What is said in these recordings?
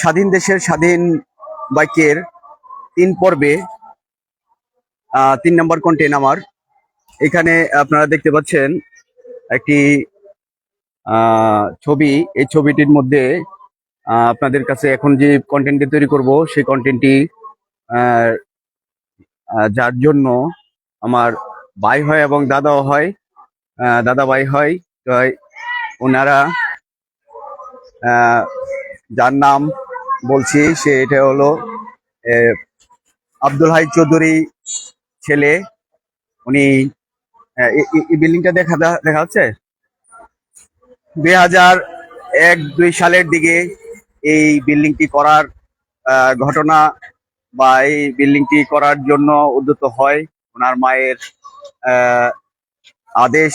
স্বাধীন দেশের স্বাধীন বাইকের 3 পর্বে 3 নম্বর কন্টেন্ট আমার। এখানে আপনারা দেখতে পাচ্ছেন একটি ছবি। এই ছবিটির মধ্যে আপনাদের কাছে এখন যে কন্টেন্টটি তৈরি করব সেই কন্টেন্টটি যার জন্য আমার ভাই হয় এবং দাদাও হয়, দাদা ভাই হয়। তো ওনারা যার নাম বলছি সে এটা হলো আব্দুল হাই চৌধুরী ছেলে। উনি এই বিল্ডিংটা দেখা হচ্ছে 2001-2 সালের দিকে এই বিল্ডিংটি করার ঘটনা বা এই বিল্ডিংটি করার জন্য উদ্যত হয় ওনার মায়ের আদেশ।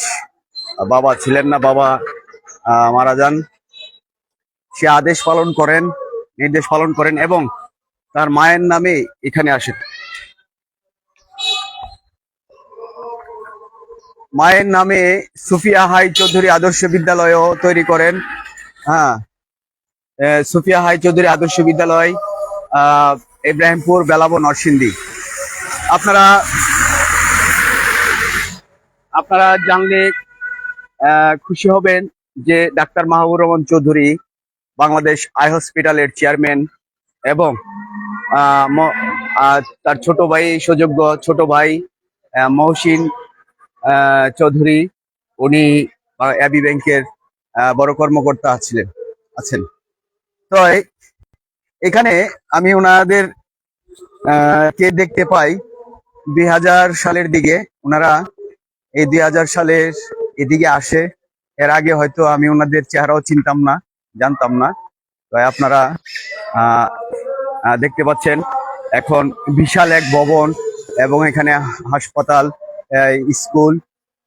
বাবা ছিলেন না, বাবা মারা যান। সে আদেশ পালন করেন, নির্দেশ পালন করেন এবং তার মায়ের নামে এখানে আসেন। মায়ের নামে সুফিয়া হাই চৌধুরী আদর্শ বিদ্যালয়ও তৈরি করেন। হ্যাঁ, সুফিয়া হাই চৌধুরী আদর্শ বিদ্যালয়, ইব্রাহিমপুর, বেলাবো, নরসিংদী। আপনারা আপনারা জানলে খুশি হবেন যে ডাক্তার মাহবুবুর রহমান চৌধুরী বাংলাদেশ আই হসপিটালের চেয়ারম্যান এবং তার ছোট ভাই, সুযোগ্য ছোট ভাই মহসিন চৌধুরী, উনি এবি ব্যাংকের বড় কর্মকর্তা আছেন। তো এখানে আমি ওনাদের কে দেখতে পাই 2000 সালের দিকে। ওনারা এই 2000 সালের এদিকে আসে। এর আগে হয়তো আমি ওনাদের চেহারাও চিনতাম না, জানতাম না। তো আপনারা দেখতে পাচ্ছেন এখন বিশাল এক ভবন এবং এখানে হাসপাতাল, স্কুল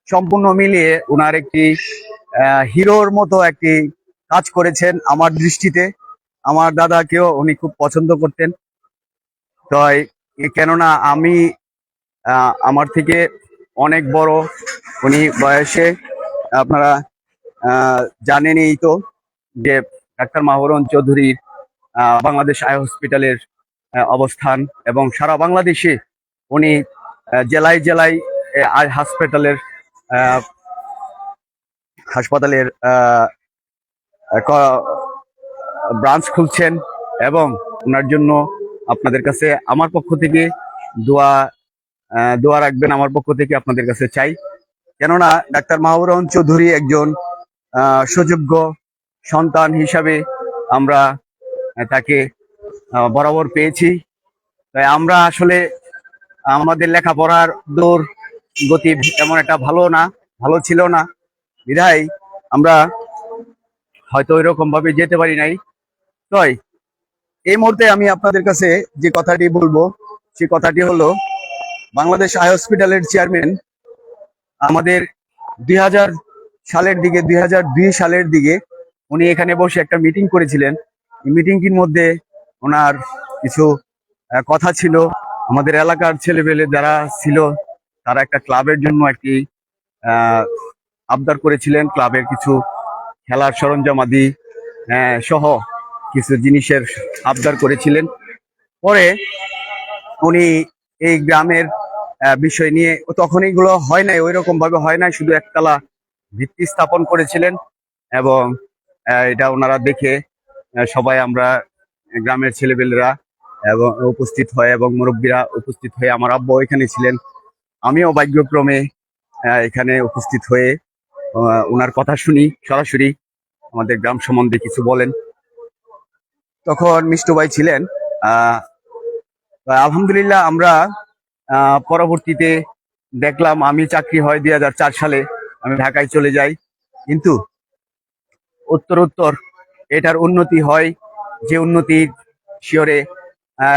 সম্পূর্ণ মিলিয়ে ওনার একটি হিরোর মতো একটি কাজ করেছেন আমার দৃষ্টিতে। আমার দাদাকেও উনি খুব পছন্দ করতেন। তো কেননা আমি আমার থেকে অনেক বড় উনি বয়সে। আপনারা জানেনই তো যে ডাক্তার মাহবুবুর রহমান চৌধুরীর বাংলাদেশ আই হসপিটালের অবস্থান এবং সারা বাংলাদেশে উনি জেলায় জেলায় আই হাসপাতালের ব্রাঞ্চ খুলছেন এবং ওনার জন্য আপনাদের কাছে আমার পক্ষ থেকে দোয়া রাখবেন। আমার পক্ষ থেকে আপনাদের কাছে চাই, কেননা ডাক্তার মাহবুবুর রহমান চৌধুরী একজন সুযোগ্য সন্তান হিসাবে আমরা তাকে বরাবর পেয়েছি। তাই আমরা আসলে আমাদের লেখাপড়ার দৌড় গতি এমন একটা ভালো ছিল না, বিধায় আমরা হয়তো ওইরকম ভাবে যেতে পারি নাই। তো এই মুহূর্তে আমি আপনাদের কাছে যে কথাটি বলবো সেই কথাটি হলো বাংলাদেশ আই হসপিটালের চেয়ারম্যান আমাদের 2000 সালের দিকে, 2002 সালের দিকে উনি এখানে বসে একটা মিটিং করেছিলেন। এই মিটিংটির মধ্যে ওনার কিছু কথা ছিল। আমাদের এলাকার ছেলেপেলে যারা ছিল তারা একটা ক্লাবের জন্য একটি আবদার করেছিলেন, ক্লাবের কিছু খেলার সরঞ্জামাদি সহ কিছু জিনিসের আবদার করেছিলেন। পরে উনি এই গ্রামের বিষয় নিয়ে, তখন এগুলো হয় নাই, ওই রকম ভাবে হয় নাই, শুধু একতলা ভিত্তি স্থাপন করেছিলেন এবং এটা ওনারা দেখে সবাই আমরা গ্রামের ছেলেপেলেরা এবং উপস্থিত হয় এবং মুরব্বীরা উপস্থিত হয়ে, আমার আব্বা এখানে ছিলেন, আমিও ভাগ্যক্রমে এখানে উপস্থিত হয়ে ওনার কথা শুনি, সরাসরি আমাদের গ্রাম সম্বন্ধে কিছু বলেন। তখন মিষ্টু ভাই ছিলেন। আলহামদুলিল্লাহ আমরা পরবর্তীতে দেখলাম, আমি চাকরি হয় 2004 সালে, আমি ঢাকায় চলে যাই, কিন্তু উত্তর এটার উন্নতি হয়, যে উন্নতির শিওরে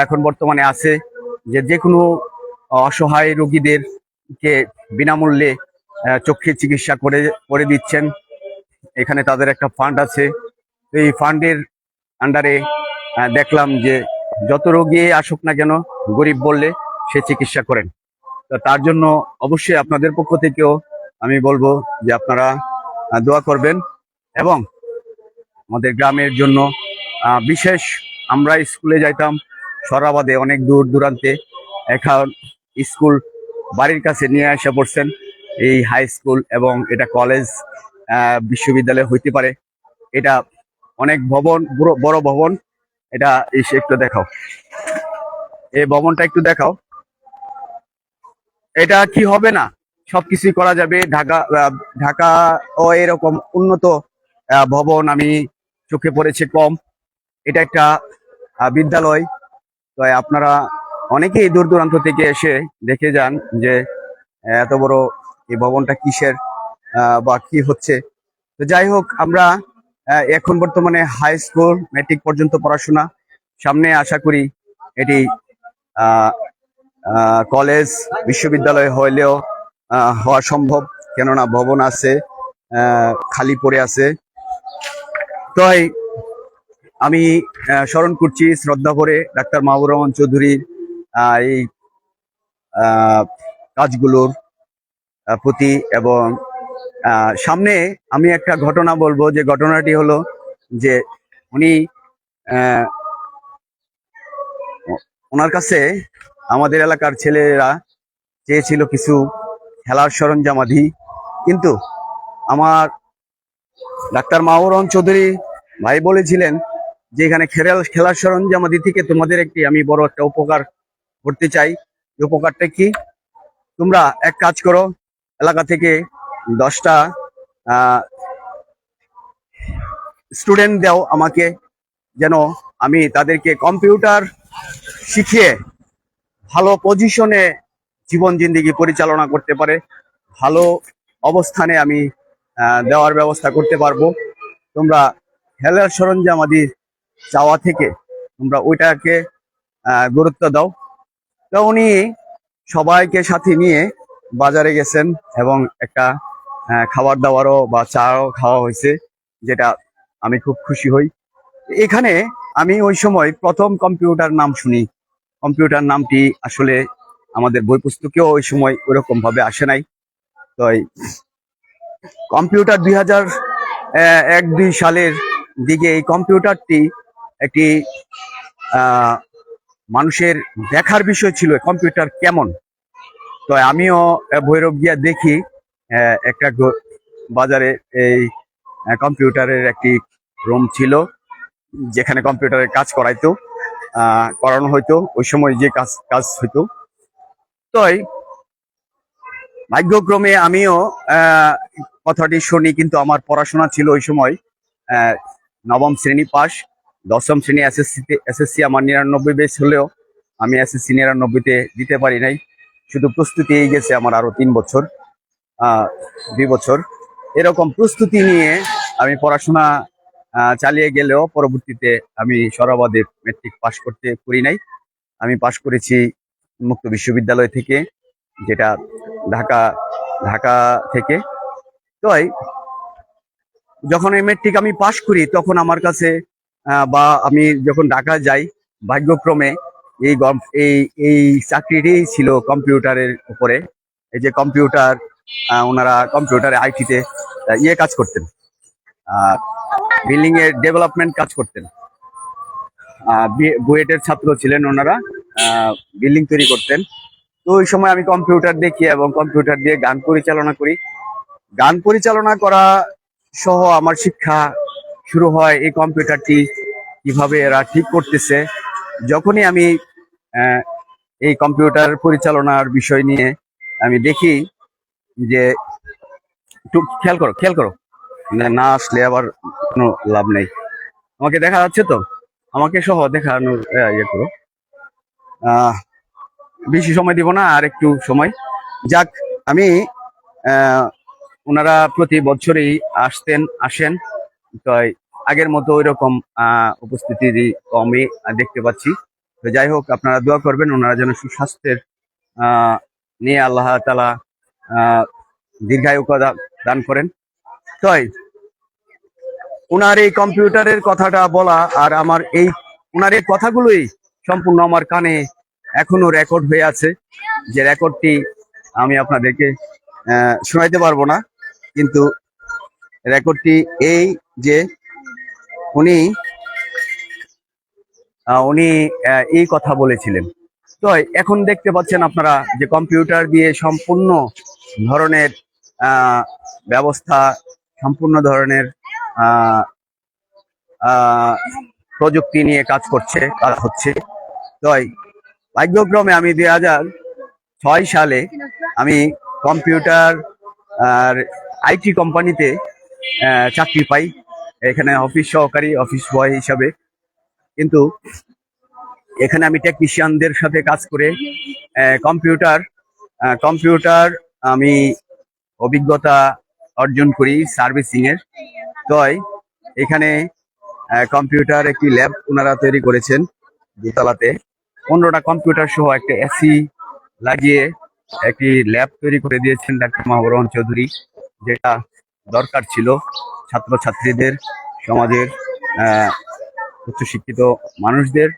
এখন বর্তমানে আছে, যে কোনো অসহায় রোগীদেরকে বিনামূল্যে চোখের চিকিৎসা করে দিচ্ছেন। এখানে তাদের একটা ফান্ড আছে, এই ফান্ডের আন্ডারে দেখলাম যে যত রোগী আসুক না কেন, গরিব বললে সে চিকিৎসা করেন। তো তার জন্য অবশ্যই আপনাদের পক্ষ থেকেও আমি বলবো যে আপনারা দোয়া করবেন এবং আমাদের গ্রামের জন্য বিশেষ আমরা স্কুলে যাইতাম সরাবাদে অনেক দূর দূরান্তে, এখন স্কুল বাড়ির কাছে নিয়ে আসা পড়ছেন। এই হাই স্কুল এবং এটা কলেজ বিশ্ববিদ্যালয় হইতে পারে। এটা অনেক ভবন, বড় ভবন। এটা এসে একটু দেখাও, এই ভবনটা একটু দেখাও। এটা কি হবে না, সবকিছুই করা যাবে। ঢাকা ও এরকম উন্নত ভবন আমি চোখে পড়েছে কম। এটা একটা বিদ্যালয়। তো আপনারা অনেকেই দূর দূরান্ত থেকে এসে দেখে যান যে এত বড় এই ভবনটা কিসের বা কি হচ্ছে। তো যাই হোক, আমরা এখন বর্তমানে হাই স্কুল ম্যাট্রিক পর্যন্ত পড়াশোনা, সামনে আশা করি এটি কলেজ বিশ্ববিদ্যালয় হইলেও হওয়া সম্ভব, কেননা ভবন আছে, খালি পড়ে আছে। তাই আমি স্মরণ করছি শ্রদ্ধা করে ডাক্তার মাহবুবুর রহমান চৌধুরীর এই কাজগুলোর প্রতি। এবং সামনে আমি একটা ঘটনা বলবো, যে ঘটনাটি হলো যে উনি ওনার কাছে আমাদের এলাকার ছেলেরা চেয়েছিল কিছু খেলার সরঞ্জামাদি, কিন্তু আমার ডাক্তার মাহবুবুর রহমান চৌধুরী ভাই বলেছিলেন যে এখানে খেলার সরঞ্জামাদি থেকে তোমাদের আমি বড় একটা উপকার করতে চাই। উপকারটা কি? তোমরা এক কাজ করো, এলাকা থেকে 10টা স্টুডেন্ট দাও আমাকে, যেন আমি তাদেরকে কম্পিউটার শিখিয়ে ভালো পজিশনে জীবন জিন্দেগি পরিচালনা করতে পারে, ভালো অবস্থানে আমি দেওয়ার ব্যবস্থা করতে পারবো। তোমরা খেলার সরঞ্জাম আদি চাওয়া থেকে তোমরা ওইটাকে গুরুত্ব দাও। তো উনি সবাইকে সাথে নিয়ে বাজারে গেছেন এবং একটা খাবার দাবারও বা চাও খাওয়া হয়েছে, যেটা আমি খুব খুশি হই। এখানে আমি ওই সময় প্রথম কম্পিউটার নাম শুনি। কম্পিউটার নামটি আসলে আমাদের বই পুস্তকেও ওই সময় ওইরকম ভাবে আসে নাই। তো কম্পিউটার 2001-2 সালের দিকে এই কম্পিউটারটি একটি মানুষের দেখার বিষয় ছিল, কম্পিউটার কেমন। তো আমিও ভৈরব গিয়া দেখি একটা বাজারে এই কম্পিউটারের একটি রুম ছিল, যেখানে কম্পিউটারের কাজ করানো হইতো, ওই সময় যে কাজ হইতো। তো ভাগ্যক্রমে আমিও কথাটি শুনি, কিন্তু আমার পড়াশোনা ছিল ওই সময় নবম শ্রেণী পাস, 10ম শ্রেণী এসএসসি আমার 99 বেস হলেও আমি এসএসসি 99-তে দিতে পারি নাই। শুধু প্রস্তুতি গেছে আমার আরো 3 বছর, 2 বছর এরকম প্রস্তুতি নিয়ে আমি পড়াশোনা চালিয়ে গেলেও পরবর্তীতে আমি সরাবাদে ম্যাট্রিক পাস করতে পারি নাই। আমি পাস করেছি মুক্ত বিশ্ববিদ্যালয় থেকে, যেটা ঢাকা থেকে। তো যখন এই ম্যাট্রিক আমি পাস করি, তখন আমার কাছে বা আমি যখন ঢাকা যাই, ভাগ্যক্রমে এই এই এই চাকরিটি ছিল কম্পিউটারের উপরে। এই যে কম্পিউটার, ওনারা কম্পিউটারে আইটিতে কাজ করতেন, বিল্ডিং এর ডেভেলপমেন্ট কাজ করতেন। বুয়েটের ছাত্র ছিলেন ওনারা, বিল্ডিং তৈরি করতেন। তো ওই সময় আমি কম্পিউটার দেখি এবং কম্পিউটার দিয়ে গান পরিচালনা করি। গান পরিচালনা করা সহ আমার শিক্ষা শুরু হয় এই কম্পিউটারটি কিভাবে এরা ঠিক করতেছে। যখনই আমি এই কম্পিউটার পরিচালনার বিষয় নিয়ে আমি দেখি যে, একটু খেয়াল করো, না আসলে আবার কোনো লাভ নেই। আমাকে দেখা যাচ্ছে তো? আমাকে সহ দেখানোর ইয়ে করো। বেশি সময় দিব না, আর একটু সময় যাক। আমি ওনারা প্রতি বছরই আসেন, তো আগের মতো ওই রকম উপস্থিতি কমই দেখতে পাচ্ছি। তো যাই হোক, আপনারা দোয়া করবেন ওনারা যেন সুস্বাস্থ্যের নিয়ে আল্লাহ তাআলা দীর্ঘায়ু দান করেন। তাই ওনার এই কম্পিউটারের কথাটা বলা, আর আমার ওনার এই কথাগুলোই সম্পূর্ণ আমার কানে এখনো রেকর্ড হয়ে আছে। যে রেকর্ডটি আমি আপনাদেরকে শোনাইতে পারবো না, কিন্তু রেকর্ডটি এই যে উনি উনি এই কথা বলেছিলেন। তো এখন দেখতে পাচ্ছেন আপনারা যে কম্পিউটার দিয়ে সম্পূর্ণ ধরনের আহ, ব্যবস্থা, সম্পূর্ণ ধরনের আহ, আহ, প্রযুক্তি নিয়ে কাজ হচ্ছে। তো ভাগ্যক্রমে আমি 2006 সালে আমি কম্পিউটার আর আইটি কোম্পানিতে চাকরি পাই, এখানে অফিস সহকারী, অফিস বয় হিসাবে। কিন্তু এখানে আমি টেকনিশিয়ানদের সাথে কাজ করে কম্পিউটার কম্পিউটার আমি অভিজ্ঞতা অর্জন করি সার্ভিসিং এর। তো এখানে কম্পিউটার একটি ল্যাব ওনারা তৈরি করেছেন দোতলাতে, 15টা কম্পিউটার সহ একটা এসি লাগিয়ে একটি ল্যাব তৈরি করে দিয়েছেন ডাক্তার মাহবুব রহমান চৌধুরী, যেটা দরকার ছিল ছাত্রছাত্রীদের, সমাজের উচ্চশিক্ষিত মানুষদের।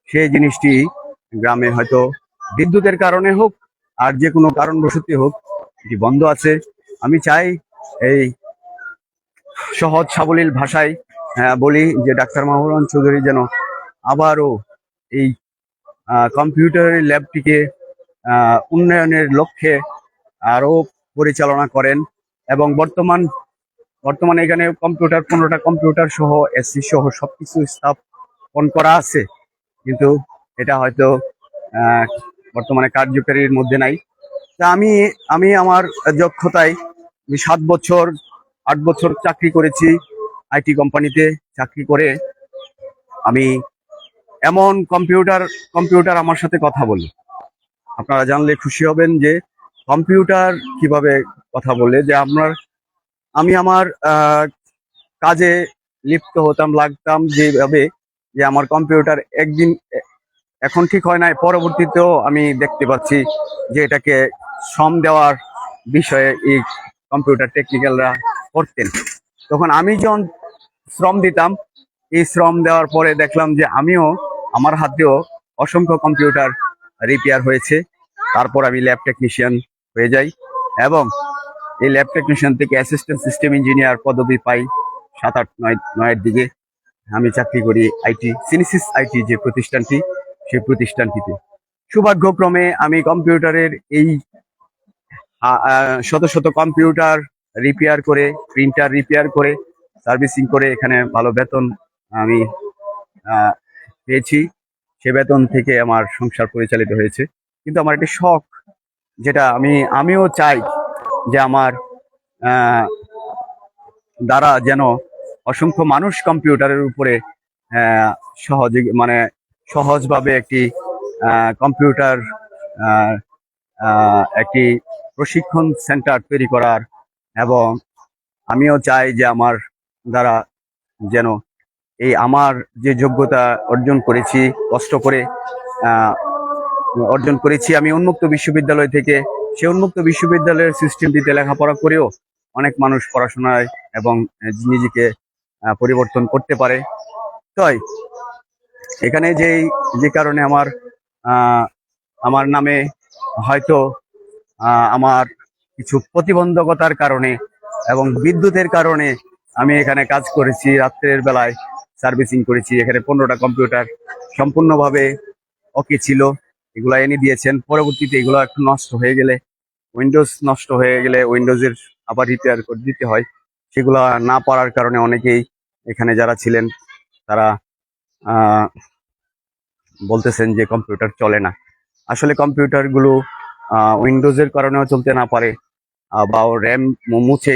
সেই জিনিসটি গ্রামে হয়তো বিদ্যুতের কারণে হোক আর যে কোনো কারণবশত হোক এটি বন্ধ আছে। আমি চাই এই সহজ সাবলীল ভাষায় বলি যে ডাক্তার মাহবুব রহমান চৌধুরী যেন আবারও এই কম্পিউটারের ল্যাবটিকে উন্নয়নের লক্ষ্যে আরো পরিচালনা করেন। এবং বর্তমানে এখানে কম্পিউটার 15টা কম্পিউটার সহ এসি সহ সবকিছু স্থাপন করা আছে, কিন্তু এটা হয়তো আহ, বর্তমানে কার্যকারীর মধ্যে নাই। তা আমি আমি আমার দক্ষতায় আমি 7 বছর 8 বছর চাকরি করেছি আইটি কোম্পানিতে। চাকরি করে আমি এমন কম্পিউটার আমার সাথে কথা বলি, আপনারা জানলে খুশি হবেন যে কম্পিউটার কিভাবে কথা বলে, যে আমি আমার কাজে লিপ্ত হতাম, লাগতাম যেভাবে, যে আমার কম্পিউটার একদিন এখন ঠিক হয় নাই, পরবর্তীতেও আমি দেখতে পাচ্ছি যে এটাকে শ্রম দেওয়ার বিষয়ে এই কম্পিউটার টেকনিক্যালরা করতেন। তখন আমি যখন শ্রম দিতাম, এই শ্রম দেওয়ার পরে দেখলাম যে আমার হাতেও অসংখ্য কম্পিউটার রিপেয়ার হয়েছে। তারপর আমি ল্যাব টেকনিশিয়ান হয়ে যাই এবং এই ল্যাব টেকনিশিয়ান থেকে অ্যাসিস্ট্যান্ট সিস্টেম ইঞ্জিনিয়ার পদবি পাই 7, 8, 9 এর দিকে। আমি চাকরি করি সিনিসিস আইটি যে প্রতিষ্ঠানটি, সেই প্রতিষ্ঠানটিতে। সৌভাগ্যক্রমে আমি কম্পিউটারের এই শত শত কম্পিউটার রিপেয়ার করে, প্রিন্টার রিপেয়ার করে, সার্ভিসিং করে এখানে ভালো বেতন আমি আহ, পেয়েছি। সে বেতন থেকে আমার সংসার পরিচালিত হয়েছে। কিন্তু আমার একটি শখ, যেটা আমিও চাই যে আমার আহ, দ্বারা যেন অসংখ্য মানুষ কম্পিউটারের উপরে আহ, সহজে মানে সহজভাবে একটি কম্পিউটার একটি প্রশিক্ষণ সেন্টার তৈরি করার। এবং আমিও চাই যে আমার দ্বারা যেন আমার যে যোগ্যতা অর্জন করেছি, কষ্ট করে আহ, অর্জন করেছি আমি উন্মুক্ত বিশ্ববিদ্যালয় থেকে, সেই উন্মুক্ত বিশ্ববিদ্যালয়ের সিস্টেমটিতে লেখাপড়া করেও অনেক মানুষ পড়াশোনায় এবং নিজেকে পরিবর্তন করতে পারে। তাই এখানে যে কারণে আমার নামে হয়তো আমার কিছু প্রতিবন্ধকতার কারণে এবং বিদ্যুতের কারণে আমি এখানে কাজ করেছি, রাত্রের বেলায় সার্ভিসিং করেছি। এখানে 15টা কম্পিউটার সম্পূর্ণভাবে ওকে ছিল, এগুলো এনে দিয়েছেন। পরবর্তীতে এগুলো একটু নষ্ট হয়ে গেলে, উইন্ডোজ নষ্ট হয়ে গেলে উইন্ডোজের আবার রিপেয়ার করে দিতে হয়। সেগুলো না পারার কারণে অনেকেই এখানে যারা ছিলেন তারা আহ বলতেছেন যে কম্পিউটার চলে না। আসলে কম্পিউটারগুলো উইন্ডোজের কারণেও চলতে না পারে, বা র্যাম মুছে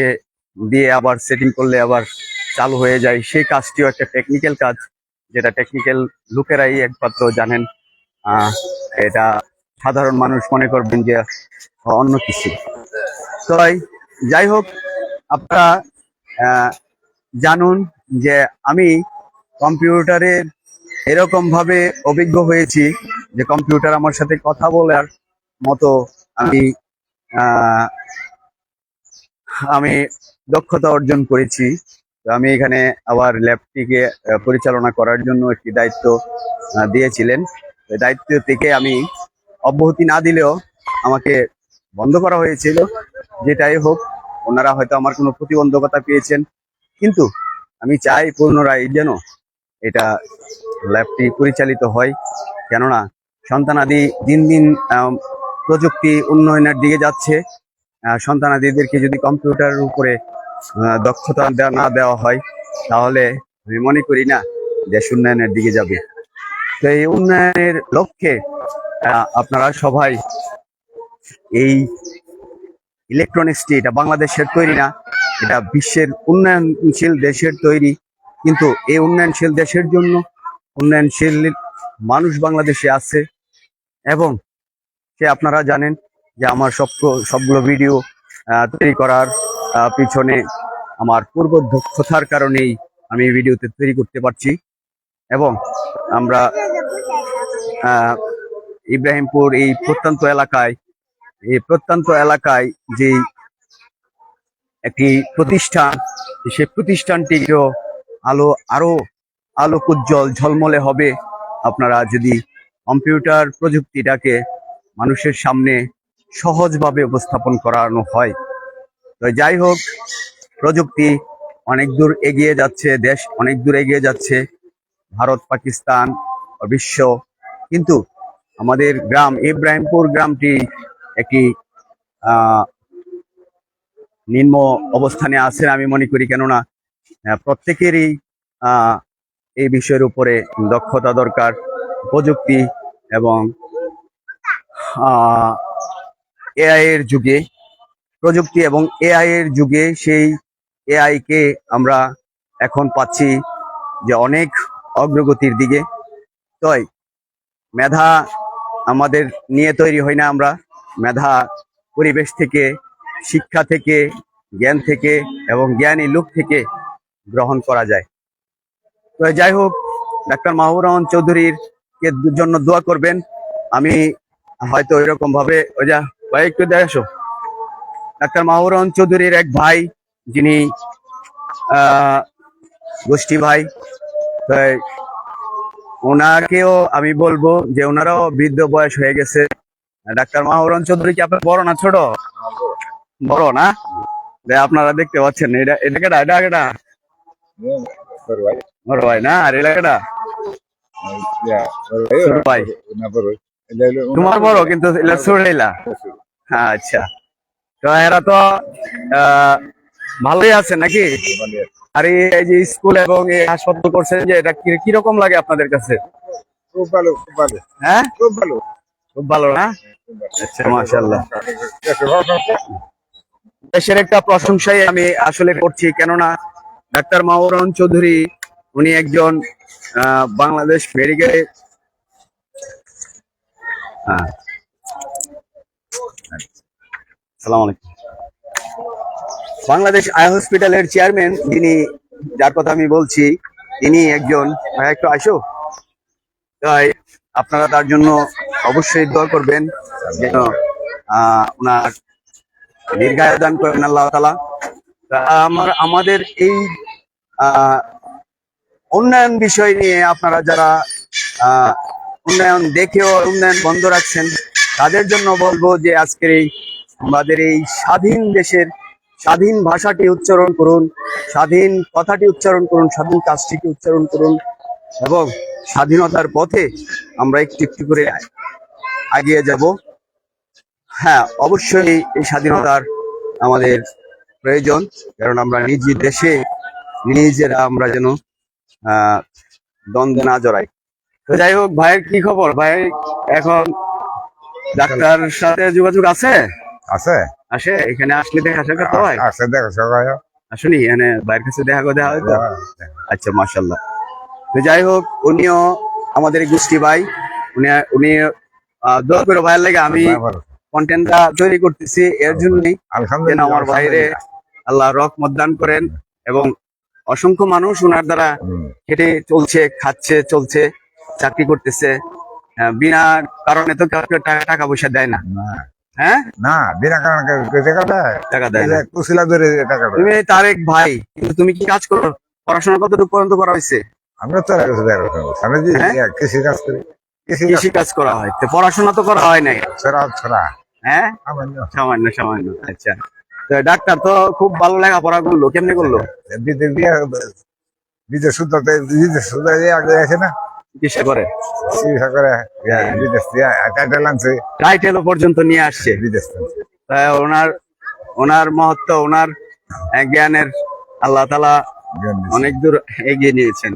দিয়ে আবার সেটিং করলে আবার চালু হয়ে যায়। সেই কাজটিও একটা টেকনিক্যাল কাজ, যেটা টেকনিক্যাল লোকেরাই একমাত্র জানেন। এটা সাধারণ মানুষ মনে করবেন যে অন্য কিছু। তো যাই হোক, আপনারা আহ, জানুন যে আমি কম্পিউটারের এরকম ভাবে অভিজ্ঞ হয়েছি যে কম্পিউটার আমার সাথে কথা বলার মতো আমি আহ, আমি দক্ষতা অর্জন করেছি। তো আমি এখানে আবার ল্যাবটিকে পরিচালনা করার জন্য একটি দায়িত্ব দিয়েছিলেন। দায়িত্ব থেকে আমি অব্যাহতি না দিলেও আমাকে বন্ধ করা হয়েছিল। যেটাই হোক, ওনারা হয়তো আমার কোনো প্রতিবন্ধকতা পেয়েছেন, কিন্তু আমি চাই পুনরায় যেন এটা ল্যাবটি পরিচালিত হয়। কেননা সন্তানাদি দিন দিন প্রযুক্তি উন্নয়নের দিকে যাচ্ছে। সন্তানাদিদেরকে যদি কম্পিউটারের উপরে দক্ষতা না দেওয়া হয়, তাহলে আমি মনে করি না দেশ উন্নয়নের দিকে যাবে। তো এই উন্নয়নের লক্ষ্যে আপনারা সবাই এই ইলেকট্রনিক্সটি, এটা বাংলাদেশের তৈরি না, এটা বিশ্বের উন্নয়নশীল দেশের তৈরি। কিন্তু এই উন্নয়নশীল দেশের জন্য উন্নয়নশীল মানুষ বাংলাদেশে আছে। এবং সে আপনারা জানেন যে আমার সবগুলো ভিডিও তৈরি করার পিছনে আমার পূর্ব দক্ষতার কারণেই আমি এই ভিডিওতে তৈরি করতে পারছি। এবং আমরা ইব্রাহিমপুর এই প্রত্যন্ত এলাকায় যে একটি প্রতিষ্ঠান, সেই প্রতিষ্ঠানটিকেও আরো আলোকোজ্জ্বল ঝলমলে হবে আপনারা যদি কম্পিউটার প্রযুক্তিটাকে মানুষের সামনে সহজভাবে উপস্থাপন করানো হয়। তো যাই হোক, প্রযুক্তি অনেক দূর এগিয়ে যাচ্ছে, দেশ অনেক দূর এগিয়ে যাচ্ছে, ভারত, পাকিস্তান, বিশ্ব। কিন্তু আমাদের গ্রাম ইব্রাহিমপুর গ্রামটি একটি নিম্ন অবস্থানে আছে আমি মনে করি। কেননা প্রত্যেকেরই এই বিষয়ের উপরে দক্ষতা দরকার। প্রযুক্তি এবং এআই এর যুগে সেই এআই কে আমরা এখন পাচ্ছি যে অনেক অগ্রগতির দিকে। তাই মেধা আমাদের নিয়ে তৈরি হয় না, আমরা মেধা পরিবেশ থেকে, শিক্ষা থেকে, জ্ঞান থেকে এবং জ্ঞানী লোক থেকে গ্রহণ করা যায়। তো যাই হোক, ডাক্তার মাহবুবুর রহমান চৌধুরীর জন্য দোয়া করবেন। আমি হয়তো এরকম ভাবে ভাই একটু দেখো, ডাক্তার মাহবুবুর রহমান চৌধুরীর এক ভাই, যিনি গোষ্ঠী ভাই, তাই ওনাকেও আমি বলবো যে ওনারাও বৃদ্ধ বয়স হয়ে গেছে। ডাক্তার মাহবুবুর রহমান চৌধুরী কি আপনার বড় না ছোট? বড় না? আপনারা দেখতে পাচ্ছেন এটা বড় ভাই না, আর এলাকাটা ভাই তোমার বড়, কিন্তু ছোড়াইলা। আচ্ছা, তো এরা তো ভালোই আছে নাকি? আর এই যে স্কুল এবং এই হাসপাতাল করছেন, যে এটা কিরকম লাগে আপনাদের কাছে? খুব ভালো, খুব ভালো। হ্যাঁ, খুব ভালো, খুব ভালো না? আচ্ছা, মাশাআল্লাহ। দেশের একটা প্রশংসাই আমি আসলে করছি। কেননা ডাক্তার মাহবুবুর রহমান চৌধুরী উনি একজন বাংলাদেশ মেডিকেল আসসালামু আলাইকুম, বাংলাদেশ আই হসপিটালের চেয়ারম্যান, যিনি, যার কথা আমি বলছি, তিনি একজন, একটু আসো, তাই আপনারা তার জন্য অবশ্যই দোয়া করবেন যেন ওনার দীর্ঘায়ু দান করেন আল্লাহ তাআলা। আমাদের এই উন্নয়ন বিষয় নিয়ে আপনারা যারা উন্নয়ন দেখেও উন্নয়ন বন্ধ রাখছেন, তাদের জন্য বলবো যে আজকের এই আমাদের এই স্বাধীন দেশের স্বাধীন ভাষাটি উচ্চারণ করুন, স্বাধীন কথাটি উচ্চারণ করুন, স্বাধীন কাজটিকে উচ্চারণ করুন, এবং স্বাধীনতার পথে আমরা একটু একটু করে এগিয়ে যাব। হ্যাঁ, অবশ্যই এই স্বাধীনতার আমাদের প্রয়োজন, কারণ আমরা নিজ দেশে নিজেরা আমরা যেন দ্বন্দ্বে না জড়াই। তো যাই হোক, ভাইয়ের কি খবর? ভাই এখন ডাক্তারের সাথে যোগাযোগ আছে? আসে এখানে আসলে দেখা সাক্ষাৎ হয়? আসুনি এখানে ভাইয়ের কাছে দেখা হয় তো? আচ্ছা, মাশাআল্লাহ। তো যাই হোক, উনিও আমাদের গোষ্ঠী ভাই, উনি দোয়া করে ভাইয়ের লাগে আমি কন্টেন্টটা তৈরি করতেছি, এর জন্যই যেন আমার ভাইরে আল্লাহ রহমত দান করেন। এবং অসংখ্য মানুষ ওনার দ্বারা খেটে চলছে, খাচ্ছে, চলছে, চাকরি করতেছে, বিনা কারণে তো টাকা পয়সা দেয় না। হ্যাঁ, না, বিনা কারণে টাকা দেয় না। তুমি তারেক ভাই, কিন্তু তুমি কি কাজ করো? পড়াশোনা কতটুকু পর্যন্ত করা হয়েছে? আমরা তো কৃষি কাজ করা হয়, পড়াশোনা তো করা হয় নাই। হ্যাঁ, সামান্য সামান্য। আচ্ছা, ডাক্তার তো খুব ভালো লেখাপড়া করলো, কেমনে করলো? বিদেশ শুদ্ধতে বিদেশ শুদ্ধ আগে আছে না চিকিৎসা করে চিকিৎসা করে বিদেশ দিয়ে টাইটেল আনছে টাইটেলও পর্যন্ত নিয়ে আসছে। বিদেশ থেকে। তাই ওনার ওনার মহত্ব, ওনার জ্ঞানের আল্লাহ তাআলা অনেক দূর এগিয়ে নিয়েছেন।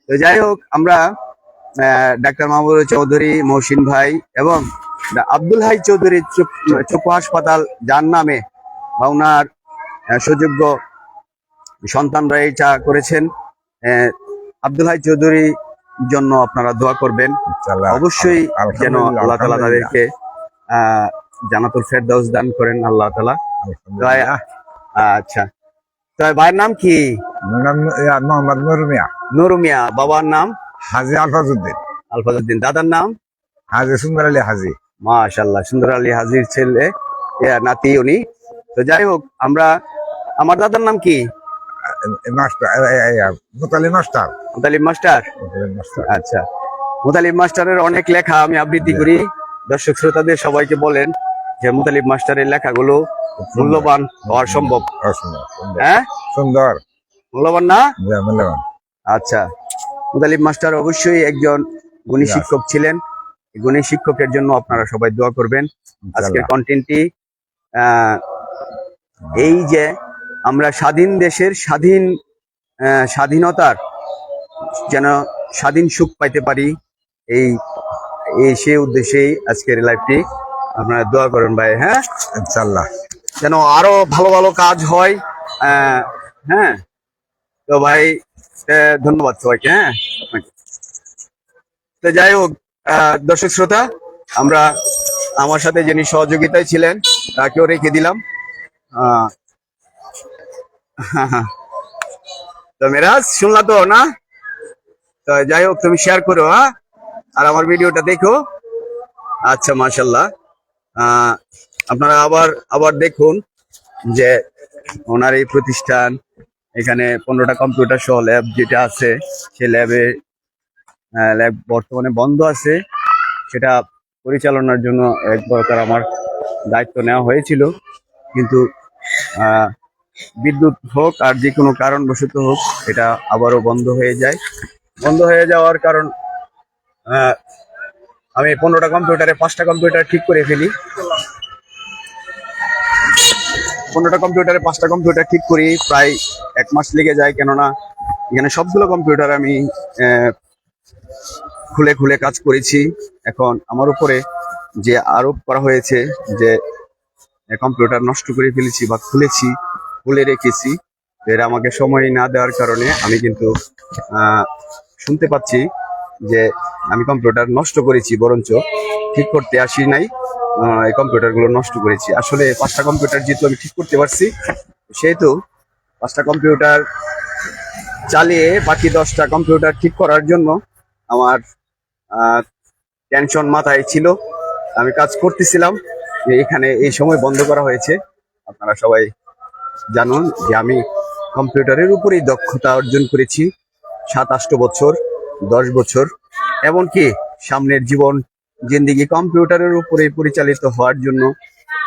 তো যাই হোক, আমরা ডাক্তার মাহবুব চৌধুরী, মহসিন ভাই এবং আব্দুল হাই চৌধুরী চক্ষু হাসপাতাল, যার নামে বা ওনার সুযোগ্য সন্তানরা এটা করেছেন, আব্দুল হাই চৌধুরীর জন্য আপনারা দোয়া করবেন। ইনশাআল্লাহ। অবশ্যই যেন আল্লাহ তাআলা আলহামদুলিল্লাহ। তাদেরকে জান্নাতুল ফেরদাউস দান করেন আল্লাহ তাআলা। আলহামদুলিল্লাহ। আচ্ছা, তো ভাইয়ের নাম কি? আমার নাম মোহাম্মদ নুর মিয়া, নুর মিয়া। বাবার নাম হাজি আলফাজউদ্দিন, আলফাজউদ্দিন। দাদার নাম হাজি সুন্দর আলী হাজি। মাশাআল্লাহ, সুন্দর আলী হাজির ছেলে, নাতি উনি। তো যাই হোক, আমরা, আমার দাদার নাম কি? Master Mutalim master. Mutalib master. Mutalim master. আচ্ছা, মুতালিব মাস্টারের অনেক লেখা আমি আবৃত্তি করি। দর্শক শ্রোতাদের সবাইকে বলেন যে মুতালিব মাস্টারের লেখাগুলো মূল্যবান হওয়ার সম্ভব। সুন্দর হ্যাঁ, সুন্দর মূল্যবান না? মূল্যবান। আচ্ছা, মুতালিব মাস্টার অবশ্যই একজন গুণী শিক্ষক ছিলেন। গুণী শিক্ষকের জন্য আপনারা সবাই দোয়া করবেন। আজকের কন্টেন্টটি এই যে আমরা স্বাধীন দেশের স্বাধীনতার যেন স্বাধীন সুখ পাইতে পারি, এই সেই উদ্দেশ্যেই আজকের লাইভটি। আপনারা দোয়া করেন ভাই। হ্যাঁ, ইনশাআল্লাহ। যেন আরো ভালো ভালো কাজ হয়। হ্যাঁ, তো ভাই ধন্যবাদ সবাইকে। হ্যাঁ, আপনাকে। তো যাই হোক, দর্শক শ্রোতা, আমরা আমার সাথে যিনি সহযোগিতায় ছিলেন তাকেও রেখে দিলাম। তো মেরাজ, শুনলা তো না? তো যাই হোক, তুমি শেয়ার করো, হ্যাঁ, আর আমার ভিডিওটা দেখো। আচ্ছা, মাশাল্লাহ। আপনারা আবার আবার দেখুন যে ওনার এই প্রতিষ্ঠান, এখানে 15টা কম্পিউটার সহ ল্যাব যেটা আছে, সেই ল্যাব বর্তমানে বন্ধ আছে। সেটা পরিচালনার জন্য এক প্রকার আমার দায়িত্ব নেওয়া হয়েছিল, কিন্তু বিদ্যুৎ হোক আর যে কোনো কারণবশত হোক, এটা আবারও বন্ধ হয়ে যায়। বন্ধ হয়ে যাওয়ার কারণ, আমি 15টা কম্পিউটারে 5টা কম্পিউটার ঠিক করে ফেলি। 15টা কম্পিউটারে 5টা কম্পিউটার ঠিক করি, প্রায় 1 মাস লেগে যায়। কেননা এখানে সবগুলো কম্পিউটার আমি খুলে খুলে কাজ করেছি। এখন আমার উপরে যে আরোপ করা হয়েছে যে কম্পিউটার নষ্ট করে ফেলেছি বা খুলে রেখেছি, এর আমাকে সময় না দেওয়ার কারণে আমি কিন্তু শুনতে পাচ্ছি যে আমি কম্পিউটার নষ্ট করেছি, বরঞ্চ ঠিক করতে আসি নাই, এই কম্পিউটারগুলো নষ্ট করেছি। আসলে 5টা কম্পিউটার যেহেতু আমি ঠিক করতে পারছি, সেহেতু 5টা কম্পিউটার চালিয়ে বাকি 10টা কম্পিউটার ঠিক করার জন্য আমার টেনশন মাথায় ছিল। আমি কাজ করতেছিলাম, এখানে এই সময় বন্ধ করা হয়েছে। আপনারা সবাই জানুন যে আমি কম্পিউটারের উপরেই দক্ষতা অর্জন করেছি 7-8 বছর, 10 বছর, এমনকি সামনের জীবন জিন্দেগি কম্পিউটারের উপরে পরিচালিত হওয়ার জন্য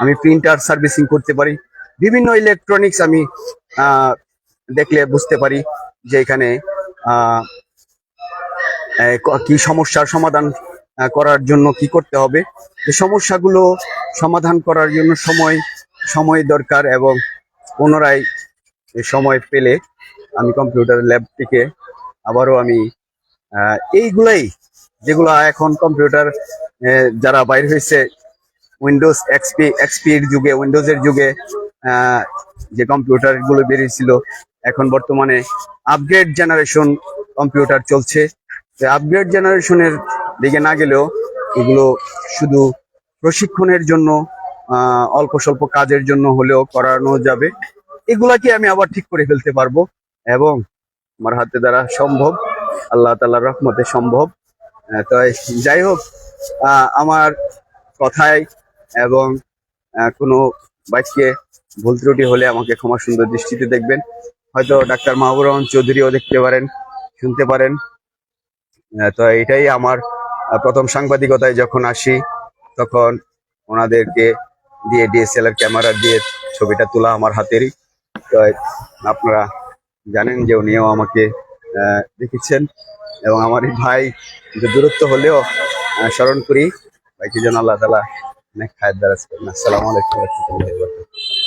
আমি প্রিন্টার সার্ভিসিং করতে পারি। বিভিন্ন ইলেকট্রনিক্স আমি দেখলে বুঝতে পারি যে এখানে কি সমস্যার সমাধান করার জন্য কি করতে হবে। এই সমস্যাগুলো সমাধান করার জন্য সময় দরকার, এবং পুনরায় সময় পেলে আমি কম্পিউটার ল্যাবটিকে আবারও আমি এইগুলাই, যেগুলো এখন কম্পিউটার যারা বাইর হয়েছে উইন্ডোজ এক্সপির যুগে, উইন্ডোজের যুগে যে কম্পিউটার গুলো বেরিয়েছিল, এখন বর্তমানে আপগ্রেড জেনারেশন কম্পিউটার চলছে। আপগ্রেড জেনারেশনের দিকে না গেলেও এগুলো শুধু প্রশিক্ষণের জন্য, অল্প স্বল্প কাজের জন্য হলেও করানো যাবে। এগুলাকে আমি আবার ঠিক করে ফেলতে পারবো, এবং আমার হাতে দ্বারা সম্ভব, আল্লাহ তাআলার রহমতে সম্ভব। তো যাই হোক, আমার কথায় এবং কোনো বাক্যে ভুল ত্রুটি হলে আমাকে ক্ষমা সুন্দর দৃষ্টিতে দেখবেন। হয়তো ডাক্তার মাহবুব রহমান চৌধুরীও দেখতে পারেন, শুনতে পারেন। তো এটাই আমার প্রথম সাংবাদিকতায় যখন আসি, তখন ওনাদেরকে দিয়ে ডিএসএলআর ক্যামেরা দিয়ে ছবিটা তোলা আমার হাতেরই। তো আপনারা জানেন যে উনিও আমাকে দেখেছেন, এবং আমার এই ভাই যে দূরত্ব হলেও স্মরণ করি ভাইকে যেন আল্লাহ তাআলা অনেক খায়ের দ্বারাজ করেন। আসসালামু আলাইকুম ওয়া রাহমাতুল্লাহি ওয়া বারাকাতুহু।